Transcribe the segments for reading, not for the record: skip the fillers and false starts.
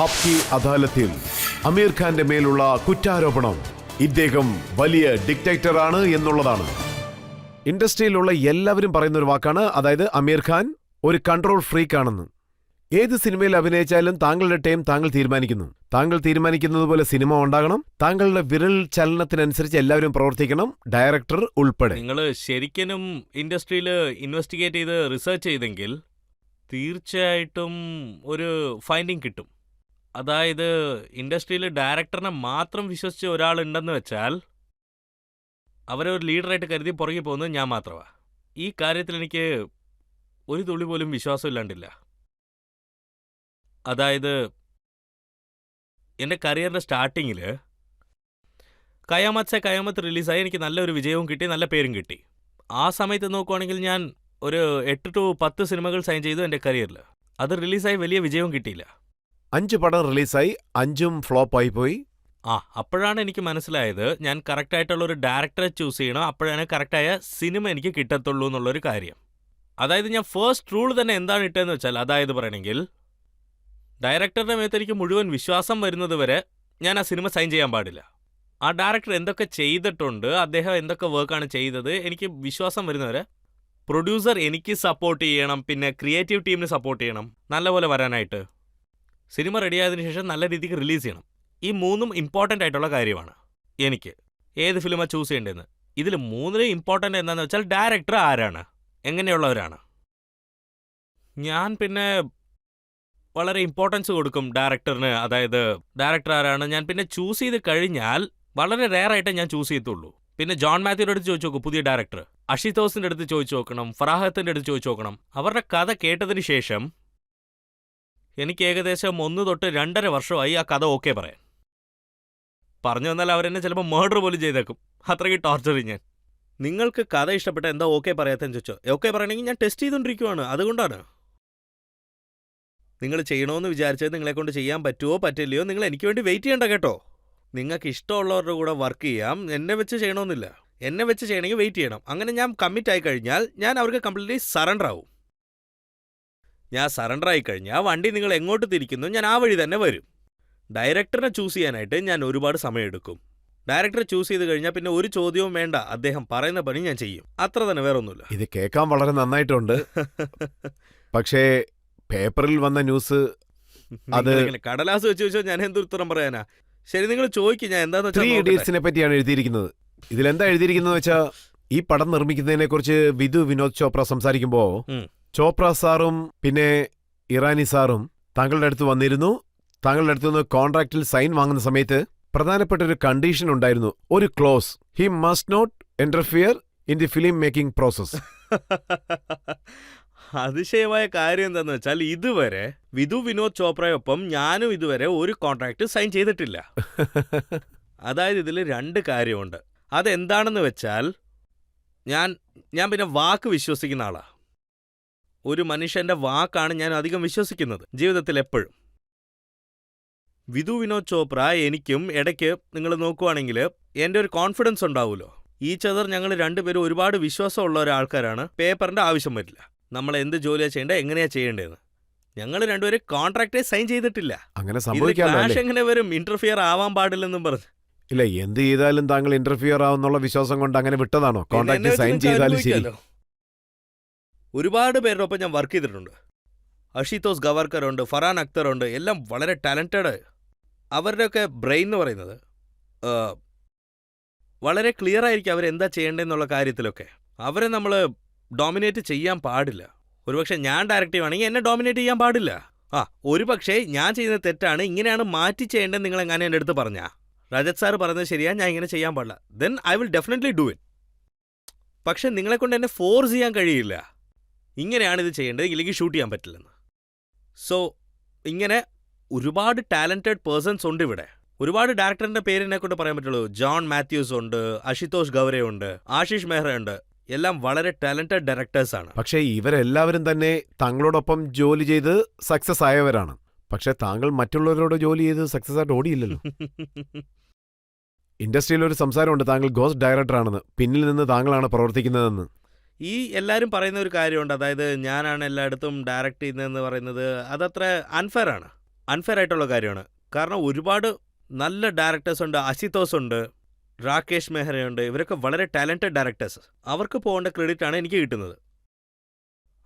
ആപ്കി അദാലത്തിൽ അമീർ ഖാന്റെ മേലുള്ള കുറ്റാരോപണം ഇദ്ദേഹം വലിയ ഡിക്റ്റേറ്ററാണ് എന്നുള്ളതാണ്. ഇൻഡസ്ട്രിയിലുള്ള എല്ലാവരും പറയുന്ന ഒരു വാക്കാണ്, അതായത് അമീർ ഖാൻ ഒരു കൺട്രോൾ ഫ്രീക്ക് ആണെന്ന്. ഏത് സിനിമയിൽ അഭിനയിച്ചാലും താങ്കളുടെ ടൈം താങ്കൾ തീരുമാനിക്കുന്നു. താങ്കൾ തീരുമാനിക്കുന്നത് പോലെ സിനിമ ഉണ്ടാകണം. താങ്കളുടെ വിരൽ ചലനത്തിനനുസരിച്ച് എല്ലാവരും പ്രവർത്തിക്കണം, ഡയറക്ടർ ഉൾപ്പെടെ. നിങ്ങൾ ശരിക്കും ഇൻഡസ്ട്രിയിൽ ഇൻവെസ്റ്റിഗേറ്റ് ചെയ്ത് റിസർച്ച് ചെയ്തെങ്കിൽ തീർച്ചയായിട്ടും ഒരു ഫൈൻഡിങ് കിട്ടും. അതായത് ഇൻഡസ്ട്രിയിൽ ഡയറക്ടറിനെ മാത്രം വിശ്വസിച്ച ഒരാളുണ്ടെന്ന് വെച്ചാൽ അവരെ ഒരു ലീഡറായിട്ട് കരുതി പുറകെ പോകുന്നത് ഞാൻ മാത്രമാണ്. ഈ കാര്യത്തിൽ എനിക്ക് ഒരു തുള്ളി പോലും വിശ്വാസമില്ലാണ്ടില്ല. അതായത് എൻ്റെ കരിയറിൻ്റെ സ്റ്റാർട്ടിങ്ങിൽ കയാമത്ത് സെ കയാമത്ത് റിലീസായി എനിക്ക് നല്ലൊരു വിജയവും കിട്ടി, നല്ല പേരും കിട്ടി. ആ സമയത്ത് നോക്കുവാണെങ്കിൽ ഞാൻ ഒരു 8 to 10 സിനിമകൾ സൈൻ ചെയ്തു എൻ്റെ കരിയറിൽ. അത് റിലീസായി വലിയ വിജയവും കിട്ടിയില്ല. 5 പടം റിലീസായി, 5ഉം ഫ്ലോപ്പായി പോയി. അപ്പോഴാണ് എനിക്ക് മനസ്സിലായത് ഞാൻ കറക്റ്റായിട്ടുള്ള ഒരു ഡയറക്ടറെ ചൂസ് ചെയ്യണം, അപ്പോഴാണ് കറക്റ്റായ സിനിമ എനിക്ക് കിട്ടത്തുള്ളൂ എന്നുള്ളൊരു കാര്യം. അതായത് ഞാൻ ഫസ്റ്റ് റൂൾ തന്നെ എന്താണ് ഇട്ടതെന്ന് വെച്ചാൽ, അതായത് പറയണമെങ്കിൽ ഡയറക്ടറുടെ മേത്ത് എനിക്ക് മുഴുവൻ വിശ്വാസം വരുന്നത് വരെ ഞാൻ ആ സിനിമ സൈൻ ചെയ്യാൻ പാടില്ല. ആ ഡയറക്ടർ എന്തൊക്കെ ചെയ്തിട്ടുണ്ട്, അദ്ദേഹം എന്തൊക്കെ വർക്കാണ് ചെയ്തത്, എനിക്ക് വിശ്വാസം വരുന്നവരെ പ്രൊഡ്യൂസർ എനിക്ക് സപ്പോർട്ട് ചെയ്യണം, പിന്നെ ക്രിയേറ്റീവ് ടീമിന് സപ്പോർട്ട് ചെയ്യണം നല്ലപോലെ വരാനായിട്ട്. സിനിമ റെഡിയായതിനു ശേഷം നല്ല രീതിക്ക് റിലീസ് ചെയ്യണം. ഈ 3ഉം ഇമ്പോർട്ടൻ്റ് ആയിട്ടുള്ള കാര്യമാണ് എനിക്ക് ഏത് ഫിലിമാണ് ചൂസ് ചെയ്യേണ്ടതെന്ന്. ഇതിൽ 3ലും ഇമ്പോർട്ടൻ്റ് എന്താണെന്ന് വെച്ചാൽ ഡയറക്ടർ ആരാണ്, എങ്ങനെയുള്ളവരാണ്. ഞാൻ പിന്നെ വളരെ ഇമ്പോർട്ടൻസ് കൊടുക്കും ഡയറക്ടറിന്. അതായത് ഡയറക്ടർ ആരാണ് ഞാൻ പിന്നെ ചൂസ് ചെയ്ത് കഴിഞ്ഞാൽ വളരെ റെയറായിട്ടേ ഞാൻ ചൂസ് ചെയ്യത്തുള്ളൂ. പിന്നെ ജോൺ മാത്യുവിൻ്റെ അടുത്ത് ചോദിച്ചു നോക്കും, പുതിയ ഡയറക്ടർ അഷിതോസിൻ്റെ അടുത്ത് ചോദിച്ചു നോക്കണം, ഫറാഹത്തിൻ്റെ അടുത്ത് ചോദിച്ചു നോക്കണം. അവരുടെ കഥ കേട്ടതിന് ശേഷം എനിക്ക് ഏകദേശം 1 to 2.5 വർഷമായി ആ കഥ ഓക്കെ പറയാൻ. പറഞ്ഞു വന്നാൽ അവരെന്നെ ചിലപ്പോൾ മർഡർ പോലും ചെയ്തേക്കും, അത്രയ്ക്ക് ടോർച്ചർ ഞാൻ. നിങ്ങൾക്ക് കഥ ഇഷ്ടപ്പെട്ട എന്താ ഓക്കെ പറയാത്തെന്ന് ചോദിച്ചോ. ഓക്കെ പറയണമെങ്കിൽ ഞാൻ ടെസ്റ്റ് ചെയ്തുകൊണ്ടിരിക്കുവാണ്. അതുകൊണ്ടാണ് നിങ്ങൾ ചെയ്യണമെന്ന് വിചാരിച്ചത് നിങ്ങളെക്കൊണ്ട് ചെയ്യാൻ പറ്റുമോ പറ്റില്ലയോ നിങ്ങൾ എനിക്ക് വേണ്ടി വെയിറ്റ് ചെയ്യണ്ട കേട്ടോ. നിങ്ങൾക്ക് ഇഷ്ടമുള്ളവരുടെ കൂടെ വർക്ക് ചെയ്യാം, എന്നെ വെച്ച് ചെയ്യണമെന്നില്ല. എന്നെ വെച്ച് ചെയ്യണമെങ്കിൽ വെയിറ്റ് ചെയ്യണം. അങ്ങനെ ഞാൻ കമ്മിറ്റ് ആയി കഴിഞ്ഞാൽ ഞാൻ അവർക്ക് കംപ്ലീറ്റ്ലി സറണ്ടർ ആവും. ഞാൻ സറണ്ടർ ആയി കഴിഞ്ഞാൽ വണ്ടി നിങ്ങൾ എങ്ങോട്ട് തിരിക്കുന്നു ഞാൻ ആ വഴി തന്നെ വരും. ഡയറക്ടറിനെ ചൂസ് ചെയ്യാനായിട്ട് ഞാൻ ഒരുപാട് സമയമെടുക്കും. ഡയറക്ടറെ ചൂസ് ചെയ്ത് കഴിഞ്ഞാൽ പിന്നെ ഒരു ചോദ്യവും വേണ്ട, അദ്ദേഹം പറയുന്ന പണി ഞാൻ ചെയ്യും. അത്ര തന്നെ, വേറെ ഒന്നുമില്ല. ഇത് കേൾക്കാൻ വളരെ നന്നായിട്ടുണ്ട്. പക്ഷേ പേപ്പറിൽ വന്ന ന്യൂസ് അത് കടലാസ് വെച്ച് ചോദിച്ചാൽ ഞാൻ എന്തുത്തരം പറയാനാ. ശരി, നിങ്ങൾ ചോദിക്കും, ഞാൻ എന്താന്ന് ത്രീ ഇഡിയറ്റ്സിനെ പറ്റിയാണ് എഴുതിയിരിക്കുന്നത്. ഇതിലെന്താ എഴുതിയിരിക്കുന്നത് വെച്ചാൽ, ഈ പടം നിർമ്മിക്കുന്നതിനെ കുറിച്ച് വിധു വിനോദ് ചോപ്ര സംസാരിക്കുമ്പോ ചോപ്ര സാറും പിന്നെ ഇറാനി സാറും താങ്കളുടെ അടുത്ത് വന്നിരുന്നു. താങ്കളുടെ അടുത്ത് നിന്ന് കോൺട്രാക്റ്റിൽ സൈൻ വാങ്ങുന്ന സമയത്ത് പ്രധാനപ്പെട്ട ഒരു കണ്ടീഷൻ ഉണ്ടായിരുന്നു, ഒരു clause. He must not interfere in the film making process. അതിശയമായ കാര്യം എന്താന്ന് വെച്ചാൽ ഇതുവരെ വിധു വിനോദ് ചോപ്രയൊപ്പം ഞാനും ഇതുവരെ ഒരു കോൺട്രാക്ട് സൈൻ ചെയ്തിട്ടില്ല. അതായത് ഇതിൽ 2 കാര്യമുണ്ട്. അതെന്താണെന്ന് വെച്ചാൽ ഞാൻ പിന്നെ വാക്ക് വിശ്വസിക്കുന്ന ആളാ. ഒരു മനുഷ്യന്റെ വാക്കാണ് ഞാൻ അധികം വിശ്വസിക്കുന്നത് ജീവിതത്തിൽ എപ്പോഴും. വിധു വിനോദ് ചോപ്ര എനിക്കും ഇടയ്ക്ക് നിങ്ങൾ നോക്കുവാണെങ്കിൽ എൻ്റെ ഒരു കോൺഫിഡൻസ് ഉണ്ടാവുമല്ലോ. ഈ ചതർ ഞങ്ങൾ 2 പേരും ഒരുപാട് വിശ്വാസമുള്ള ഒരാൾക്കാരാണ്. പേപ്പറിൻ്റെ ആവശ്യം വരില്ല. നമ്മൾ എന്ത് ജോലിയാണ് ചെയ്യേണ്ടത്, എങ്ങനെയാ ചെയ്യേണ്ടതെന്ന്. ഞങ്ങൾ 2 പേരും കോൺട്രാക്ടേ സൈൻ ചെയ്തിട്ടില്ല. അങ്ങനെ ക്ലാഷ് എങ്ങനെ വരും, ഇന്റർഫിയർ ആവാൻ പാടില്ലെന്നും പറഞ്ഞു. ഇല്ല, എന്ത് ചെയ്താലും താങ്കൾ ഇന്റർഫിയർ ആവുന്നുള്ള വിശ്വാസം കൊണ്ട് അങ്ങനെ വിട്ടതാണോ? കോൺട്രാക്ട് സൈൻ ചെയ്താലും ശരി. ഒരുപാട് പേരുടെ ഒപ്പം ഞാൻ വർക്ക് ചെയ്തിട്ടുണ്ട്. അഷിതോസ് ഗവാർക്കർ ഉണ്ട്, ഫറാൻ അക്തർ ഉണ്ട്, എല്ലാം വളരെ ടാലന്റഡ്. അവരുടെയൊക്കെ ബ്രെയിൻ എന്ന് പറയുന്നത് വളരെ ക്ലിയർ ആയിരിക്കും അവരെന്താ ചെയ്യേണ്ടതെന്നുള്ള കാര്യത്തിലൊക്കെ. അവരെ നമ്മൾ ഡോമിനേറ്റ് ചെയ്യാൻ പാടില്ല. ഒരുപക്ഷെ ഞാൻ ഡയറക്റ്റീവ് ആണെങ്കിൽ എന്നെ ഡോമിനേറ്റ് ചെയ്യാൻ പാടില്ല. ഒരുപക്ഷെ ഞാൻ ചെയ്യുന്ന തെറ്റാണ്, ഇങ്ങനെയാണ് മാറ്റി ചെയ്യേണ്ടത് നിങ്ങൾ എങ്ങനെ എൻ്റെ അടുത്ത് പറഞ്ഞാ, രജത് സാർ പറഞ്ഞത് ശരിയാ, ഞാൻ ഇങ്ങനെ ചെയ്യാൻ പാടില്ല, then I will definitely do it. പക്ഷെ നിങ്ങളെക്കൊണ്ട് എന്നെ ഫോഴ്സ് ചെയ്യാൻ കഴിയില്ല, ഇങ്ങനെയാണ് ഇത് ചെയ്യേണ്ടത്, ഇല്ലെങ്കിൽ ഷൂട്ട് ചെയ്യാൻ പറ്റില്ലെന്ന്. സോ ഇങ്ങനെ ഒരുപാട് ടാലന്റഡ് പേഴ്സൺസ് ഉണ്ട് ഇവിടെ. ഒരുപാട് ഡയറക്ടറിന്റെ പേരിനെ കൊണ്ട് പറയാൻ പറ്റുള്ളൂ. ജോൺ മാത്യൂസ് ഉണ്ട്, അഷിതോഷ് ഗൗരെ ഉണ്ട്, ആശിഷ് മെഹ്റ ഉണ്ട്. എല്ലാം വളരെ ടാലന്റഡ് ഡയറക്ടേഴ്സാണ്. പക്ഷേ ഇവരെല്ലാവരും തന്നെ താങ്കളോടൊപ്പം ജോലി ചെയ്ത് സക്സസ് ആയവരാണ്. പക്ഷെ താങ്കൾ മറ്റുള്ളവരോട് ജോലി ചെയ്ത് സക്സസ് ആയിട്ട് ഓടിയില്ലല്ലോ. ഇൻഡസ്ട്രിയിൽ ഒരു സംസാരമുണ്ട്, താങ്കൾ ഗോസ്റ്റ് ഡയറക്ടറാണെന്ന്, പിന്നിൽ നിന്ന് താങ്കളാണ് പ്രവർത്തിക്കുന്നതെന്ന്. ഈ എല്ലാവരും പറയുന്ന ഒരു കാര്യമുണ്ട്, അതായത് ഞാനാണ് എല്ലായിടത്തും ഡയറക്റ്റ് ചെയ്യുന്നതെന്ന് പറയുന്നത്. അതത്ര അൺഫെയർ ആണ്. അൺഫെയർ ആയിട്ടുള്ള കാര്യമാണ്. കാരണം ഒരുപാട് നല്ല ഡയറക്ടേഴ്സ് ഉണ്ട്. അശുതോഷ് ഉണ്ട്, രാകേഷ് മെഹ്റയുണ്ട്. ഇവരൊക്കെ വളരെ ടാലന്റഡ് ഡയറക്ടേഴ്സ്. അവർക്ക് പോകേണ്ട ക്രെഡിറ്റ് ആണ് എനിക്ക് കിട്ടുന്നത്.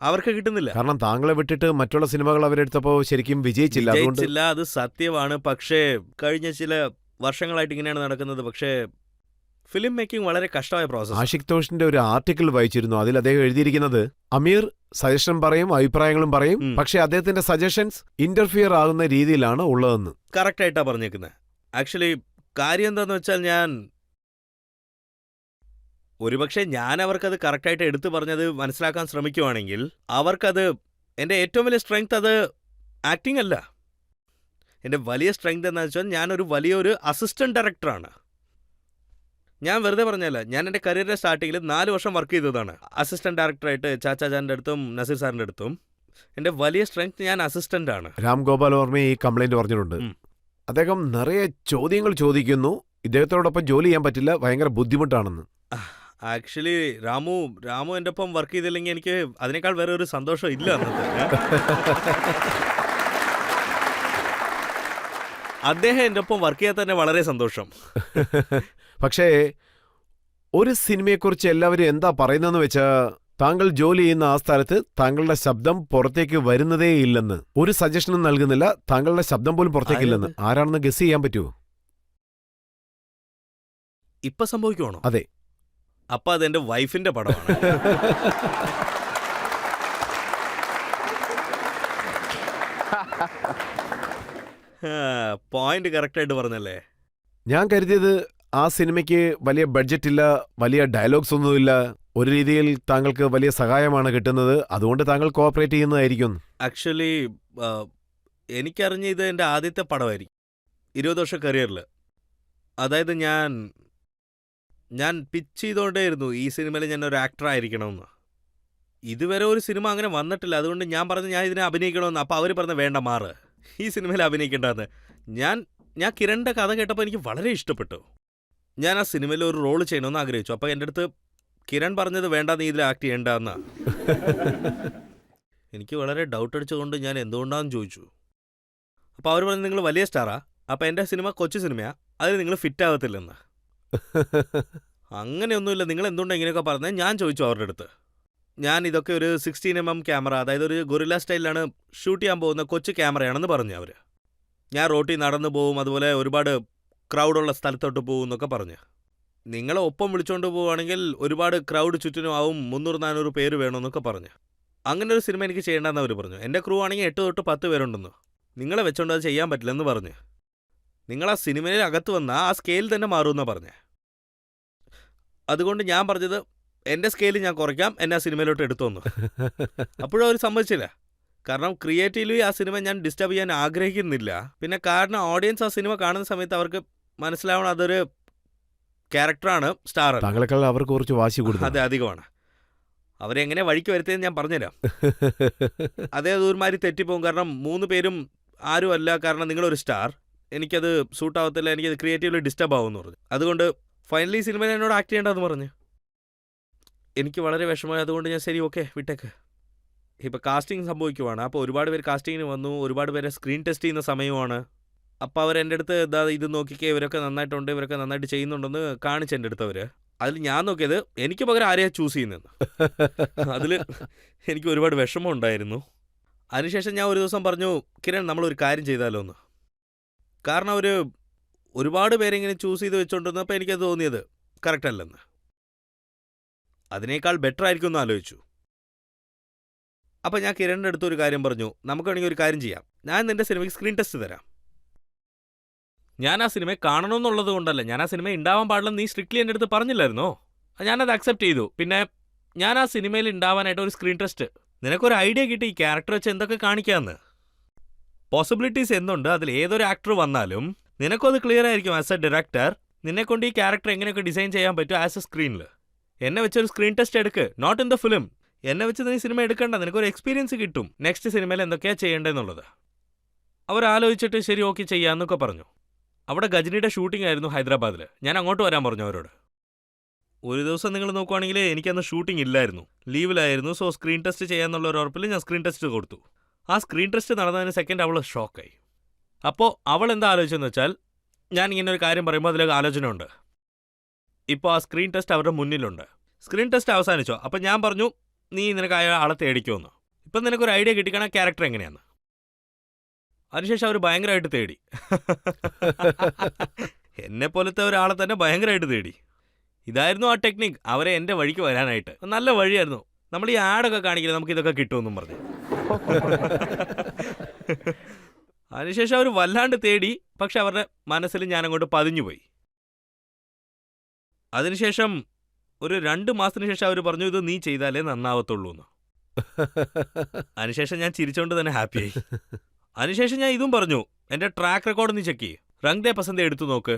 അവർക്ക് കിട്ടുന്നില്ല. കാരണം താങ്കളെ വിട്ടിട്ട് മറ്റുള്ള സിനിമകൾ അവരെടുത്തപ്പോൾ ശരിക്കും വിജയിച്ചില്ല. അതുകൊണ്ട് വിജയിച്ചില്ല, അത് സത്യമാണ്. പക്ഷേ കഴിഞ്ഞ ചില വർഷങ്ങളായിട്ട് ഇങ്ങനെയാണ് നടക്കുന്നത്. പക്ഷേ ഫിലിം മേക്കിംഗ് വളരെ കഷ്ടമായ പ്രോസസ്. ആഷിഖ് തോഷിന്റെ ഒരു ആർട്ടിക്കിൾ വായിച്ചിരുന്നു. അതിൽ അദ്ദേഹം എഴുതിയിരിക്കുന്നത് അമീർ സജഷൻ പറയും, അഭിപ്രായങ്ങളും പറയും, പക്ഷെ അദ്ദേഹത്തിന്റെ സജഷൻസ് ഇന്റർഫിയർ ആകുന്ന രീതിയിലാണ് ഉള്ളതെന്ന്. കറക്റ്റ് ആയിട്ടാ പറഞ്ഞേക്കുന്നത്. ആക്ച്വലി കാര്യം എന്താന്ന് വെച്ചാൽ ഒരുപക്ഷെ ഞാൻ അവർക്കത് കറക്റ്റായിട്ട് എടുത്തു പറഞ്ഞത് മനസ്സിലാക്കാൻ ശ്രമിക്കുവാണെങ്കിൽ അവർക്കത് എൻ്റെ ഏറ്റവും വലിയ സ്ട്രെങ്ത് അത് ആക്ടിംഗ് അല്ല. എൻ്റെ വലിയ സ്ട്രെങ്ത് എന്താണെന്ന് വെച്ചാൽ ഞാനൊരു വലിയൊരു അസിസ്റ്റന്റ് ഡയറക്ടറാണ്. ഞാൻ വെറുതെ പറഞ്ഞല്ല, ഞാൻ എൻ്റെ കരിയറിൻ്റെ സ്റ്റാർട്ടിങ്ങിൽ 4 വർഷം വർക്ക് ചെയ്തതാണ് അസിസ്റ്റന്റ് ഡയറക്ടറായിട്ട്. ചാച്ചാജാൻ്റെ അടുത്തും നസീർ സാറിൻ്റെ അടുത്തും. എൻ്റെ വലിയ സ്ട്രെങ്ത് ഞാൻ അസിസ്റ്റന്റ് ആണ്. രാം ഗോപാൽ വർമ്മ ഈ കംപ്ലൈന്റ് പറഞ്ഞിട്ടുണ്ട്. അദ്ദേഹം നിറയെ ചോദ്യങ്ങൾ ചോദിക്കുന്നു, ഇദ്ദേഹത്തോടൊപ്പം ജോലി ചെയ്യാൻ പറ്റില്ല, ഭയങ്കര ബുദ്ധിമുട്ടാണെന്ന്. ആക്ച്വലി രാമു എൻ്റെ ഒപ്പം വർക്ക് ചെയ്തില്ലെങ്കിൽ എനിക്ക് അതിനേക്കാൾ വേറെ ഒരു സന്തോഷം ഇല്ല അന്നത്തെ. അദ്ദേഹം എൻ്റെ ഒപ്പം വർക്ക് ചെയ്യാൻ തന്നെ വളരെ സന്തോഷം. പക്ഷേ ഒരു സിനിമയെക്കുറിച്ച് എല്ലാവരും എന്താ പറയുന്നതെന്ന് വെച്ചാൽ താങ്കൾ ജോലി ചെയ്യുന്ന ആ സ്ഥലത്ത് താങ്കളുടെ ശബ്ദം പുറത്തേക്ക് വരുന്നതേ ഇല്ലെന്ന്, ഒരു സജഷനും നൽകുന്നില്ല, താങ്കളുടെ ശബ്ദം പോലും പുറത്തേക്കില്ലെന്ന്. ആരാണെന്ന് ഗസ് ചെയ്യാൻ പറ്റുമോ? ഇപ്പൊ സംഭവിക്കുവാണോ? അതെ. അപ്പൊ അതെന്റെ വൈഫിന്റെ പടമാണ്. പോയിന്റ് കറക്റ്റായിട്ട് പറഞ്ഞല്ലേ. ഞാൻ കരുതിയത് ആ സിനിമയ്ക്ക് വലിയ ബഡ്ജറ്റ് ഇല്ല, വലിയ ഡയലോഗ്സ് ഒന്നുമില്ല, ഒരു രീതിയിൽ താങ്കൾക്ക് വലിയ സഹായമാണ് കിട്ടുന്നത്, അതുകൊണ്ട് താങ്കൾ കോഓപ്പറേറ്റ് ചെയ്യുന്നതായിരിക്കും. ആക്ച്വലി എനിക്കറിഞ്ഞ ഇത് എൻ്റെ ആദ്യത്തെ പടമായിരിക്കും 20 വർഷ കരിയറിൽ. അതായത് ഞാൻ പിച്ച് ചെയ്തുകൊണ്ടേയിരുന്നു ഈ സിനിമയിൽ ഞാൻ ഒരു ആക്ടർ ആയിരിക്കണമെന്ന്. ഇതുവരെ ഒരു സിനിമ അങ്ങനെ വന്നിട്ടില്ല. അതുകൊണ്ട് ഞാൻ പറഞ്ഞു ഞാൻ ഇതിനെ അഭിനയിക്കണമെന്ന്. അപ്പോൾ അവർ പറഞ്ഞു വേണ്ട, മാറ്, ഈ സിനിമയിൽ അഭിനയിക്കേണ്ടതെന്ന്. ഞാൻ കിരണിൻ്റെ കഥ കേട്ടപ്പോൾ എനിക്ക് വളരെ ഇഷ്ടപ്പെട്ടു. ഞാൻ ആ സിനിമയിൽ ഒരു റോൾ ചെയ്യണമെന്ന് ആഗ്രഹിച്ചു. അപ്പോൾ എൻ്റെ അടുത്ത് കിരൺ പറഞ്ഞത് വേണ്ട, നീ ഇതിൽ ആക്ട് ചെയ്യേണ്ടെന്നാ. എനിക്ക് വളരെ ഡൗട്ട് അടിച്ചുകൊണ്ട് ഞാൻ എന്തുകൊണ്ടാണെന്ന് ചോദിച്ചു. അപ്പോൾ അവർ പറഞ്ഞു നിങ്ങൾ വലിയ സ്റ്റാറാ, അപ്പോൾ എൻ്റെ സിനിമ കൊച്ചു സിനിമയാണ്, അതിൽ നിങ്ങൾ ഫിറ്റ് ആകത്തില്ലെന്ന്. അങ്ങനെയൊന്നുമില്ല, നിങ്ങൾ എന്തുകൊണ്ടാണ് ഇങ്ങനെയൊക്കെ പറഞ്ഞത് ഞാൻ ചോദിച്ചു അവരുടെ അടുത്ത്. ഞാൻ ഇതൊക്കെ ഒരു 16mm ക്യാമറ, അതായത് ഒരു ഗൊറില്ല സ്റ്റൈലിലാണ് ഷൂട്ട് ചെയ്യാൻ പോകുന്ന കൊച്ചു ക്യാമറയാണെന്ന് പറഞ്ഞു അവർ. ഞാൻ റോട്ടിൽ നടന്നു പോവും, അതുപോലെ ഒരുപാട് ക്രൗഡുള്ള സ്ഥലത്തോട്ട് പോകും എന്നൊക്കെ പറഞ്ഞ്. നിങ്ങളെ ഒപ്പം വിളിച്ചുകൊണ്ട് പോവുകയാണെങ്കിൽ ഒരുപാട് ക്രൗഡ് ചുറ്റിനും ആവും, 300-400 പേര് വേണമെന്നൊക്കെ പറഞ്ഞ്. അങ്ങനെ ഒരു സിനിമ എനിക്ക് ചെയ്യേണ്ടെന്ന് അവർ പറഞ്ഞു. എൻ്റെ ക്രൂ ആണെങ്കിൽ 8 തൊട്ട് 10 പേരുണ്ടെന്ന്. നിങ്ങളെ വെച്ചോണ്ട് അത് ചെയ്യാൻ പറ്റില്ലെന്ന് പറഞ്ഞ്. നിങ്ങൾ ആ സിനിമയിൽ അകത്ത് വന്നാൽ ആ സ്കെയിൽ തന്നെ മാറുമെന്നാണ് പറഞ്ഞത്. അതുകൊണ്ട് ഞാൻ പറഞ്ഞത് എൻ്റെ സ്കെയിൽ ഞാൻ കുറയ്ക്കാം, എന്നെ ആ സിനിമയിലോട്ട് എടുത്തോന്ന്. അപ്പോഴും അവർ സമ്മതിച്ചില്ല. കാരണം ക്രിയേറ്റീവ്ലി ആ സിനിമ ഞാൻ ഡിസ്റ്റർബ് ചെയ്യാൻ ആഗ്രഹിക്കുന്നില്ല. പിന്നെ കാരണം ഓഡിയൻസ് ആ സിനിമ കാണുന്ന സമയത്ത് അവർക്ക് മനസ്സിലാവണം അതൊരു ക്യാരക്ടറാണ്, സ്റ്റാർ. താങ്കളെക്കാൾ അവർക്ക് കുറച്ച് വാശി കൊടുക്കും. അതെ, അധികമാണ്. അവരെങ്ങനെ വഴിക്ക് വരുത്തിയെന്ന് ഞാൻ പറഞ്ഞുതരാം. അതേ ദൂരമാരി തെറ്റിപ്പോകും. കാരണം 3 പേരും ആരും അല്ല, കാരണം നിങ്ങളൊരു സ്റ്റാർ, എനിക്കത് സൂട്ടാവത്തില്ല, എനിക്കത് ക്രിയേറ്റീവ്ലി ഡിസ്റ്റർബ് ആവുമെന്ന് പറഞ്ഞു. അതുകൊണ്ട് ഫൈനലി സിനിമയിൽ എന്നോട് ആക്ട് ചെയ്യേണ്ടതെന്ന് പറഞ്ഞു. എനിക്ക് വളരെ വിഷമമായി. അതുകൊണ്ട് ഞാൻ ശരി ഓക്കെ വിട്ടേക്ക്. ഇപ്പോൾ കാസ്റ്റിംഗ് സംഭവിക്കുവാണ്. അപ്പോൾ ഒരുപാട് പേര് കാസ്റ്റിങ്ങിന് വന്നു, ഒരുപാട് പേരെ സ്ക്രീൻ ടെസ്റ്റ് ചെയ്യുന്ന സമയമാണ്. അപ്പോൾ അവർ എൻ്റെ അടുത്ത് ഇത് നോക്കിക്കേ, ഇവരൊക്കെ നന്നായിട്ടുണ്ട്, ഇവരൊക്കെ നന്നായിട്ട് ചെയ്യുന്നുണ്ടെന്ന് കാണിച്ച് എൻ്റെ അടുത്ത് അവർ. അതിൽ ഞാൻ നോക്കിയത് എനിക്ക് പകരം ആരെയാണ് ചൂസ് ചെയ്യുന്നതെന്ന്. അതിൽ എനിക്ക് ഒരുപാട് വിഷമം ഉണ്ടായിരുന്നു. അതിനുശേഷം ഞാൻ ഒരു ദിവസം പറഞ്ഞു, കിരൺ നമ്മളൊരു കാര്യം ചെയ്താലോ എന്ന്. കാരണം ഒരുപാട് പേരെങ്ങനെ ചൂസ് ചെയ്ത് വെച്ചുകൊണ്ടിരുന്നപ്പോൾ എനിക്കത് തോന്നിയത് കറക്റ്റ് അല്ലെന്ന്. അതിനേക്കാൾ ബെറ്റർ ആയിരിക്കും എന്ന് ആലോചിച്ചു. അപ്പോൾ ഞാൻ കിരണിൻ്റെ അടുത്ത് ഒരു കാര്യം പറഞ്ഞു, നമുക്ക് വേണമെങ്കിൽ ഒരു കാര്യം ചെയ്യാം, ഞാൻ നിൻ്റെ സിനിമയ്ക്ക് സ്ക്രീൻ ടെസ്റ്റ് തരാം. ഞാൻ ആ സിനിമയെ കാണണമെന്നുള്ളത് കൊണ്ടല്ല, ഞാൻ ആ സിനിമ ഉണ്ടാവാൻ പാടില്ലെന്ന് നീ സ്ട്രിക്ട്ലി എൻ്റെ അടുത്ത് പറഞ്ഞില്ലായിരുന്നോ? ഞാനത് അക്സെപ്റ്റ് ചെയ്തു. പിന്നെ ഞാൻ ആ സിനിമയിൽ ഉണ്ടാവാനായിട്ട് ഒരു സ്ക്രീൻ ടെസ്റ്റ്, നിനക്കൊരു ഐഡിയ കിട്ടി ഈ ക്യാരക്ടർ വെച്ച് എന്തൊക്കെ കാണിക്കാമെന്ന്. പോസിബിലിറ്റീസ് എന്തുണ്ട്, അതിൽ ഏതൊരു ആക്ടർ വന്നാലും നിനക്കും അത് ക്ലിയർ ആയിരിക്കും. ആസ് എ ഡയറക്ടർ നിന്നെക്കൊണ്ട് ഈ ക്യാരക്ടർ എങ്ങനെയൊക്കെ ഡിസൈൻ ചെയ്യാൻ പറ്റും ആസ് എ സ്ക്രീനിൽ. എന്നെ വെച്ചൊരു സ്ക്രീൻ ടെസ്റ്റ് എടുക്ക്, നോട്ട് ഇൻ ദ ഫിലിം. എന്നെ വെച്ച് നീ സിനിമ എടുക്കണ്ട, നിനക്കൊരു എക്സ്പീരിയൻസ് കിട്ടും നെക്സ്റ്റ് സിനിമയിൽ എന്തൊക്കെയാണ് ചെയ്യേണ്ടതെന്നുള്ളത്. അവരാലോചിച്ചിട്ട് ശരി ഓക്കെ ചെയ്യാമെന്നൊക്കെ പറഞ്ഞു. അവിടെ ഗജനിയുടെ ഷൂട്ടിംഗ് ആയിരുന്നു ഹൈദരാബാദിൽ. ഞാൻ അങ്ങോട്ട് വരാൻ പറഞ്ഞു അവരോട്. ഒരു ദിവസം നിങ്ങൾ നോക്കുവാണെങ്കിൽ എനിക്കന്ന് ഷൂട്ടിംഗ് ഇല്ലായിരുന്നു, ലീവിലായിരുന്നു. സോ സ്ക്രീൻ ടെസ്റ്റ് ചെയ്യാന്നുള്ള ഒരു ഉറപ്പിൽ ഞാൻ സ്ക്രീൻ ടെസ്റ്റ് കൊടുത്തു. ആ സ്ക്രീൻ ടെസ്റ്റ് നടന്നതിന് സെക്കൻഡ് അവൾ ഷോക്കായി. അപ്പോൾ അവൾ എന്താ ആലോചിച്ചെന്ന് വെച്ചാൽ ഞാൻ ഇങ്ങനെ ഒരു കാര്യം പറയുമ്പോൾ അതിലൊരു ആലോചന ഉണ്ട്. ഇപ്പോൾ ആ സ്ക്രീൻ ടെസ്റ്റ് അവരുടെ മുന്നിലുണ്ട്. സ്ക്രീൻ ടെസ്റ്റ് അവസാനിച്ചോ? അപ്പം ഞാൻ പറഞ്ഞു നീ നിനക്ക് ആളെ തേടിക്കുമെന്ന്. ഇപ്പം നിനക്കൊരു ഐഡിയ കിട്ടിക്കണ ക്യാരക്ടർ എങ്ങനെയാന്ന്. അതിനുശേഷം അവർ ഭയങ്കരമായിട്ട് തേടി. എന്നെ പോലത്തെ ഒരാളെ തന്നെ ഭയങ്കരമായിട്ട് തേടി. ഇതായിരുന്നു ആ ടെക്നിക്, അവരെ എൻ്റെ വഴിക്ക് വരാനായിട്ട്. നല്ല വഴിയായിരുന്നു. നമ്മൾ ഈ ആഡൊക്കെ കാണിക്കില്ല നമുക്ക് ഇതൊക്കെ കിട്ടുമെന്നും പറഞ്ഞു. അതിനുശേഷം അവർ വല്ലാണ്ട് തേടി. പക്ഷെ അവരുടെ മനസ്സിൽ ഞാനങ്ങോട്ട് പതിഞ്ഞുപോയി. അതിനുശേഷം ഒരു 2 മാസത്തിന് ശേഷം അവർ പറഞ്ഞു ഇത് നീ ചെയ്താലേ നന്നാവത്തുള്ളൂ എന്ന്. അതിനുശേഷം ഞാൻ ചിരിച്ചുകൊണ്ട് തന്നെ ഹാപ്പിയായി. അതിനുശേഷം ഞാൻ ഇതും പറഞ്ഞു, എൻ്റെ ട്രാക്ക് റെക്കോർഡ് നീ ചെക്ക് ചെയ്യ്. റംഗ് ദേ പസന്ത് എടുത്തു നോക്ക്,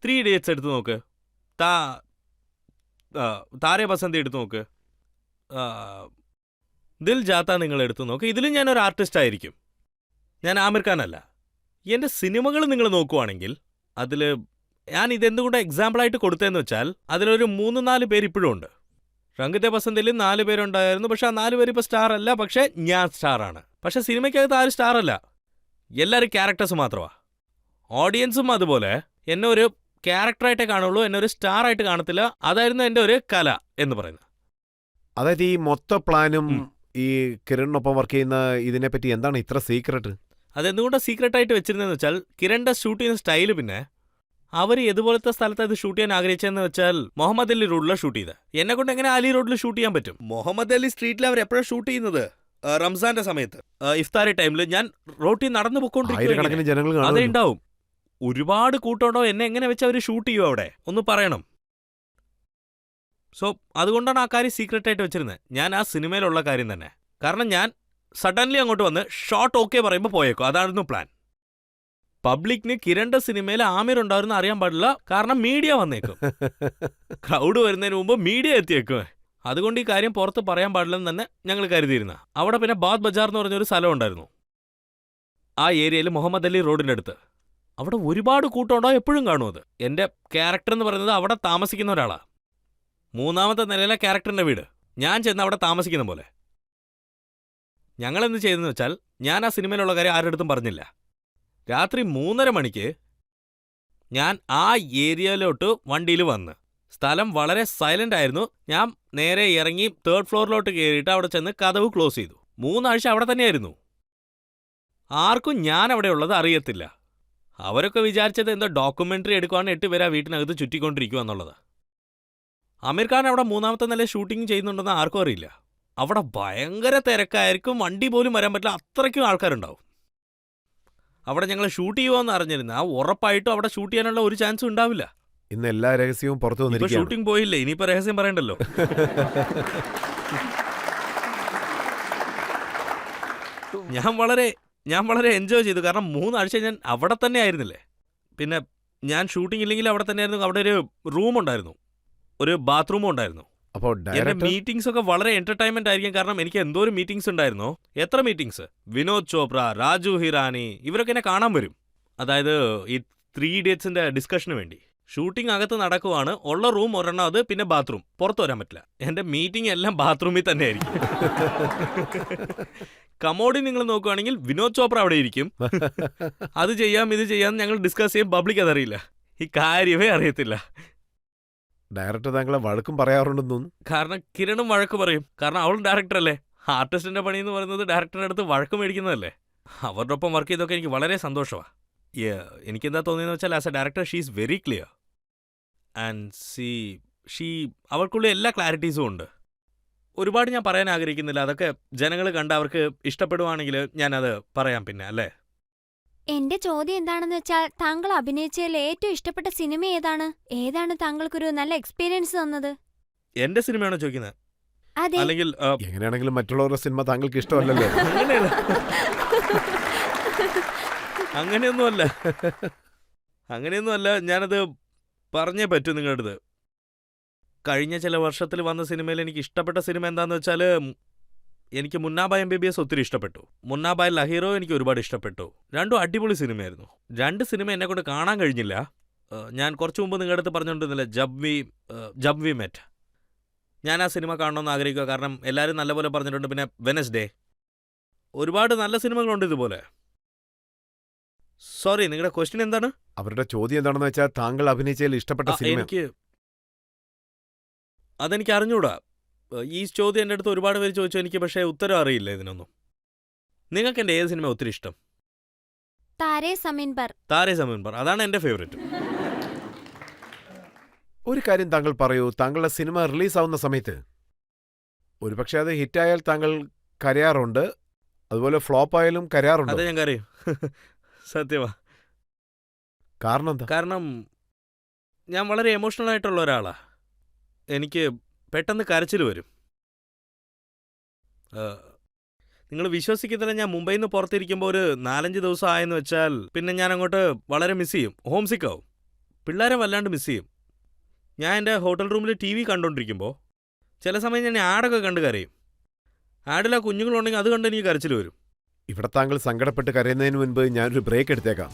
3 Idiots എടുത്തു നോക്ക്, താരേ പസന്ത് എടുത്തു നോക്ക്, ദിൽ ജാത്ത നിങ്ങൾ എടുത്തു നോക്ക്. ഇതിലും ഞാനൊരു ആർട്ടിസ്റ്റ് ആയിരിക്കും. ഞാൻ ആമിർ ഖാൻ അല്ല. എൻ്റെ സിനിമകൾ നിങ്ങൾ നോക്കുവാണെങ്കിൽ അതിൽ ഞാൻ ഇതെന്തുകൊണ്ട് എക്സാമ്പിളായിട്ട് കൊടുത്തതെന്ന് വെച്ചാൽ അതിലൊരു 3-4 പേര് ഇപ്പോഴും ഉണ്ട്. റംഗ് ദേ പസന്തിൽ 4 പേരുണ്ടായിരുന്നു. പക്ഷെ ആ 4 പേര് ഇപ്പോൾ സ്റ്റാർ അല്ല. പക്ഷേ ഞാൻ സ്റ്റാറാണ്. പക്ഷെ സിനിമയ്ക്കകത്ത് ആരും സ്റ്റാർ അല്ല, എല്ലാവരും ക്യാരക്ടേഴ്സ് മാത്രമാണ്. ഓഡിയൻസും അതുപോലെ എന്നെ ഒരു ക്യാരക്ടറായിട്ടേ കാണുള്ളൂ, എന്നെ ഒരു സ്റ്റാർ ആയിട്ട് കാണത്തില്ല. അതായിരുന്നു എൻ്റെ ഒരു കല എന്ന് പറയുന്നത്. അതായത് ഈ മൊത്ത പ്ലാനും ഈ കിരണിനൊപ്പം വർക്ക് ചെയ്യുന്ന ഇതിനെപ്പറ്റി എന്താണ് ഇത്ര സീക്രട്ട്? അതെന്തുകൊണ്ടാണ് സീക്രട്ടായിട്ട് വെച്ചിരുന്നതെന്ന് വെച്ചാൽ കിരണിന്റെ ഷൂട്ട് ചെയ്യുന്ന സ്റ്റൈല്, പിന്നെ അവർ ഏതുപോലത്തെ സ്ഥലത്ത് ഇത് ഷൂട്ട് ചെയ്യാൻ ആഗ്രഹിച്ചതെന്ന് വെച്ചാൽ മുഹമ്മദ് അലി റോഡിലാണ് ഷൂട്ട് ചെയ്തത്. എന്നെ കൊണ്ട് എങ്ങനെ അലി റോഡിൽ ഷൂട്ട് ചെയ്യാൻ പറ്റും? മുഹമ്മദ് അലി സ്ട്രീറ്റിൽ അവർ എപ്പോഴാണ് ഷൂട്ട് ചെയ്യുന്നത്? റംസാന്റെ സമയത്ത് ഇഫ്താരി ടൈമിൽ ഞാൻ റോട്ടിൽ നടന്നു ആയിരക്കണക്കിന് ജനങ്ങൾ അതേ കാണുമല്ലോ. ഉണ്ടാവും. ഒരുപാട് കൂട്ടമുണ്ടോ, എന്നെ എങ്ങനെ വെച്ച് അവർ ഷൂട്ട് ചെയ്യും അവിടെ ഒന്ന് പറയണം. സോ അതുകൊണ്ടാണ് ആ കാര്യം സീക്രട്ടായിട്ട് വെച്ചിരുന്നത്. ഞാൻ ആ സിനിമയിലുള്ള കാര്യം തന്നെ. കാരണം ഞാൻ സഡൻലി അങ്ങോട്ട് വന്ന് ഷോട്ട് ഓക്കെ പറയുമ്പോൾ പോയേക്കും, അതായിരുന്നു പ്ലാൻ. പബ്ലിക്കിന് കിരണിന്റെ സിനിമയിൽ ആമിർ ഉണ്ടാവുന്ന അറിയാൻ പാടില്ല, കാരണം മീഡിയ വന്നേക്കും. ക്രൗഡ് വരുന്നതിന് മുമ്പ് മീഡിയ എത്തിയേക്കും. അതുകൊണ്ട് ഈ കാര്യം പുറത്ത് പറയാൻ പാടില്ലെന്ന് തന്നെ ഞങ്ങൾ കരുതിയിരുന്ന. അവിടെ പിന്നെ ബാദ് ബജാർ എന്ന് പറഞ്ഞൊരു സ്ഥലം ഉണ്ടായിരുന്നു ആ ഏരിയയിൽ, മുഹമ്മദ് അലി റോഡിൻ്റെ അടുത്ത്. അവിടെ ഒരുപാട് കൂട്ടമുണ്ടോ എപ്പോഴും കാണും. അത് എൻ്റെ ക്യാരക്ടർ എന്ന് പറയുന്നത് അവിടെ താമസിക്കുന്ന ഒരാളാണ്. 3ാമത്തെ നിലയിലെ ക്യാരക്ടറിൻ്റെ വീട്. ഞാൻ ചെന്ന് അവിടെ താമസിക്കുന്ന പോലെ. ഞങ്ങളെന്ത് ചെയ്തെന്ന് വെച്ചാൽ ഞാൻ ആ സിനിമയിലുള്ള കാര്യം ആരുടെ അടുത്തും പറഞ്ഞില്ല. രാത്രി 3:30 മണിക്ക് ഞാൻ ആ ഏരിയയിലോട്ട് വണ്ടിയിൽ വന്ന്, സ്ഥലം വളരെ സൈലന്റ് ആയിരുന്നു. ഞാൻ നേരെ ഇറങ്ങി 3rd ഫ്ലോറിലോട്ട് കയറിയിട്ട് അവിടെ ചെന്ന് കതവ് ക്ലോസ് ചെയ്തു. 3 ആഴ്ച അവിടെ തന്നെയായിരുന്നു. ആർക്കും ഞാൻ അവിടെ ഉള്ളത് അറിയത്തില്ല. അവരൊക്കെ വിചാരിച്ചത് എന്തോ ഡോക്യുമെന്ററി എടുക്കുവാണ് 8 പേര് ആ വീട്ടിനകത്ത് ചുറ്റിക്കൊണ്ടിരിക്കുക എന്നുള്ളത്. ആമിർ ഖാൻ അവിടെ 3ാമത്തെ നില ഷൂട്ടിംഗ് ചെയ്യുന്നുണ്ടെന്ന് ആർക്കും അറിയില്ല. അവിടെ ഭയങ്കര തിരക്കായിരിക്കും, വണ്ടി പോലും വരാൻ പറ്റില്ല, അത്രയ്ക്കും ആൾക്കാരുണ്ടാവും. അവിടെ ഞങ്ങൾ ഷൂട്ട് ചെയ്യുമെന്ന് അറിഞ്ഞിരുന്ന ഉറപ്പായിട്ടും അവിടെ ഷൂട്ട് ചെയ്യാനുള്ള ഒരു ചാൻസും ഉണ്ടാവില്ല. ഇന്ന് എല്ലാ രഹസ്യവും പുറത്തു ഇപ്പൊ വന്നിരിക്കുകയാണ്. ഷൂട്ടിംഗ് പോയില്ലേ, ഇനിയിപ്പോ രഹസ്യം പറയണ്ടല്ലോ. ഞാൻ വളരെ എൻജോയ് ചെയ്തു. കാരണം 3 ആഴ്ച ഞാൻ അവിടെ തന്നെ ആയിരുന്നില്ലേ. പിന്നെ ഞാൻ ഷൂട്ടിംഗ് ഇല്ലെങ്കിൽ അവിടെ തന്നെ ആയിരുന്നു. അവിടെ ഒരു റൂം ഉണ്ടായിരുന്നു, ഒരു ബാത്റൂമും ഉണ്ടായിരുന്നു. അപ്പോൾ എന്റെ ഡയറക്ടർ മീറ്റിംഗ്സ് ഒക്കെ വളരെ എന്റർടൈൻമെന്റ് ആയിരിക്കും. കാരണം എനിക്ക് എന്തോരം മീറ്റിംഗ്സ് ഉണ്ടായിരുന്നു. എത്ര മീറ്റിംഗ്സ്! വിനോദ് ചോപ്ര, രാജു ഹിറാനി, ഇവരൊക്കെ എന്നെ കാണാൻ വരും. അതായത് ഈ 3 Idiotsന്റെ ഡിസ്കഷന് വേണ്ടി. ഷൂട്ടിംഗ് അകത്ത് നടക്കുവാണ്, ഉള്ള റൂം ഒരെണ്ണം, അത് പിന്നെ ബാത്റൂം, പുറത്തു വരാൻ പറ്റില്ല. എന്റെ മീറ്റിംഗ് എല്ലാം ബാത്റൂമിൽ തന്നെ ആയിരിക്കും. കമോഡി നിങ്ങൾ നോക്കുവാണെങ്കിൽ വിനോദ് ചോപ്ര അവിടെ ഇരിക്കും. അത് ചെയ്യാം ഇത് ചെയ്യാം ഞങ്ങൾ ഡിസ്കസ് ചെയ്യും. പബ്ലിക് അതറിയില്ല, ഈ കാര്യമേ അറിയത്തില്ല. ഡയറക്ടർ താങ്കളെ വഴക്കും പറയാറുണ്ടെന്ന് തോന്നുന്നു. കാരണം കിരണും വഴക്ക് പറയും. കാരണം അവളും ഡയറക്ടറല്ലേ. ആർട്ടിസ്റ്റിന്റെ പണി എന്ന് പറയുന്നത് ഡയറക്ടറുടെ അടുത്ത് വഴക്ക് മേടിക്കുന്നതല്ലേ. അവരുടെ ഒപ്പം വർക്ക് ചെയ്തൊക്കെ എനിക്ക് വളരെ സന്തോഷമാണ്. എനിക്കെന്താ തോന്നിയെന്ന് വെച്ചാൽ as a director she is very clear and അവൾക്കുള്ള എല്ലാ ക്ലാരിറ്റീസും ഉണ്ട്. ഒരുപാട് ഞാൻ പറയാൻ ആഗ്രഹിക്കുന്നില്ല. അതൊക്കെ ജനങ്ങൾ കണ്ട് അവർക്ക് ഇഷ്ടപ്പെടുവാണെങ്കിൽ ഞാനത് പറയാം പിന്നെ, അല്ലേ? എന്റെ ചോദ്യം എന്താണെന്ന് വെച്ചാൽ താങ്കൾ അഭിനയിച്ചതിൽ ഏറ്റവും ഇഷ്ടപ്പെട്ട സിനിമ ഏതാണ് താങ്കൾക്കൊരു നല്ല എക്സ്പീരിയൻസ് തന്നത്? എന്റെ സിനിമയാണോ ചോദിക്കുന്നത്? അതെ. അല്ലെങ്കിൽ എങ്ങനെയാണെങ്കിലും മറ്റുള്ളവരുടെ സിനിമ താങ്കൾക്ക് ഇഷ്ടമല്ലല്ലോ. അങ്ങനെയൊന്നുമല്ല. ഞാനത് പറഞ്ഞേ പറ്റൂ നിങ്ങളുടെ അടുത്ത്. കഴിഞ്ഞ ചില വർഷത്തിൽ വന്ന സിനിമയിൽ എനിക്ക് ഇഷ്ടപ്പെട്ട സിനിമ എന്താന്ന് വെച്ചാൽ, എനിക്ക് മുന്നാബായ് MBBS ഒത്തിരി ഇഷ്ടപ്പെട്ടു. മുന്നാബായ് ലഹീറോ എനിക്ക് ഒരുപാട് ഇഷ്ടപ്പെട്ടു. രണ്ടും അടിപൊളി സിനിമയായിരുന്നു. 2 സിനിമ എന്നെ കൊണ്ട് കാണാൻ കഴിഞ്ഞില്ല. ഞാൻ കുറച്ചു മുമ്പ് നിങ്ങളുടെ അടുത്ത് പറഞ്ഞുകൊണ്ടിരുന്നില്ല ജബ് വി മെറ്റ്. ഞാൻ ആ സിനിമ കാണണമെന്ന് ആഗ്രഹിക്കുക. കാരണം എല്ലാവരും നല്ലപോലെ പറഞ്ഞിട്ടുണ്ട്. പിന്നെ വെനസ്ഡേ, ഒരുപാട് നല്ല സിനിമകളുണ്ട് ഇതുപോലെ. സോറി, നിങ്ങളുടെ ക്വസ്റ്റ്യൻ എന്താണ്? അവരുടെ ചോദ്യം എന്താണെന്ന് വെച്ചാൽ താങ്കൾ അഭിനയിച്ചതിൽ ഇഷ്ടപ്പെട്ട സിനിമ. അതെനിക്ക് അറിഞ്ഞൂടാ. ഈ ചോദ്യം എൻ്റെ അടുത്ത് ഒരുപാട് പേര് ചോദിച്ചു, എനിക്ക് പക്ഷേ ഉത്തരം അറിയില്ല ഇതിനൊന്നും. നിങ്ങൾക്ക് എൻ്റെ ഏത് സിനിമ ഒത്തിരി ഇഷ്ടം? താരേ സമീൻ പർ. താരേ സമീൻ പർ, അതാണ് എൻ്റെ ഫേവറേറ്റ്. ഒരു കാര്യം താങ്കൾ പറയൂ, താങ്കളുടെ സിനിമ റിലീസാവുന്ന സമയത്ത് ഒരുപക്ഷെ അത് ഹിറ്റായാൽ താങ്കൾ കരയാറുണ്ട്, അതുപോലെ ഫ്ലോപ്പ് ആയാലും കരയാറുണ്ട്. അതെ, ഞാൻ കരയും. സത്യമാ. കാരണം എന്താ? കാരണം ഞാൻ വളരെ എമോഷണൽ ആയിട്ടുള്ള ഒരാളാ. എനിക്ക് പെട്ടെന്ന് കരച്ചിൽ വരും. നിങ്ങൾ വിശ്വസിക്കത്തില്ല, ഞാൻ മുംബൈയിൽ നിന്ന് പുറത്തിരിക്കുമ്പോൾ ഒരു 4-5 ദിവസം ആയെന്ന് വെച്ചാൽ പിന്നെ ഞാൻ അങ്ങോട്ട് വളരെ മിസ് ചെയ്യും, ഹോം സിക്ക് ആവും, പിള്ളേരെ വല്ലാണ്ട് മിസ് ചെയ്യും. ഞാൻ എൻ്റെ ഹോട്ടൽ റൂമിൽ TV കണ്ടുകൊണ്ടിരിക്കുമ്പോൾ ചില സമയം ഞാൻ ആഡൊക്കെ കണ്ട് കരയും. ആഡിൽ ആ കുഞ്ഞുങ്ങളുണ്ടെങ്കിൽ അത് കണ്ട് എനിക്ക് കരച്ചിൽ വരും. ഇവിടെ താങ്കൾ സങ്കടപ്പെട്ട് കരയുന്നതിന് മുൻപ് ഞാനൊരു ബ്രേക്ക് എടുത്തേക്കാം.